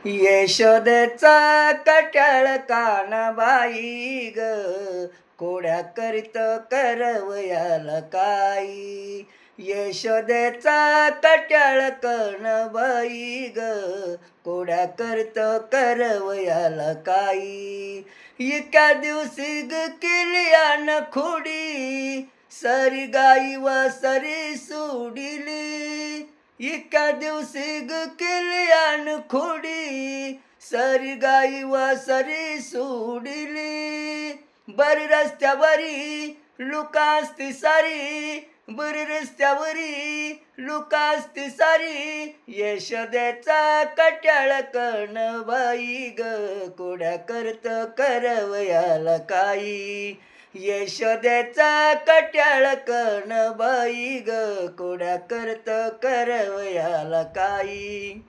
यशोदेचा कट्याळ कानाबाई ग, कोड्या करीत करवयाला काही. यशोदेचा कट्याळ कणबाई ग, कोड्या करीत करवयाला काही. इक्या दिवशी ग केली अन खुडी, सरी गाई व सरी सोडिली. इक्या दिवशी ग केली अन खोडी, सरी गाई व सरी सोडिली. बरी रस्त्यावरी लुकासती सारी, बरी रस्त्यावरी लुकासती सारी. यशोदेचा कट्याळ कणबाई ग, कोड्या करत करवयाला काही. यशोदेचा कट्याळ कणबाई ग, कोड्या करत करवयाला काही.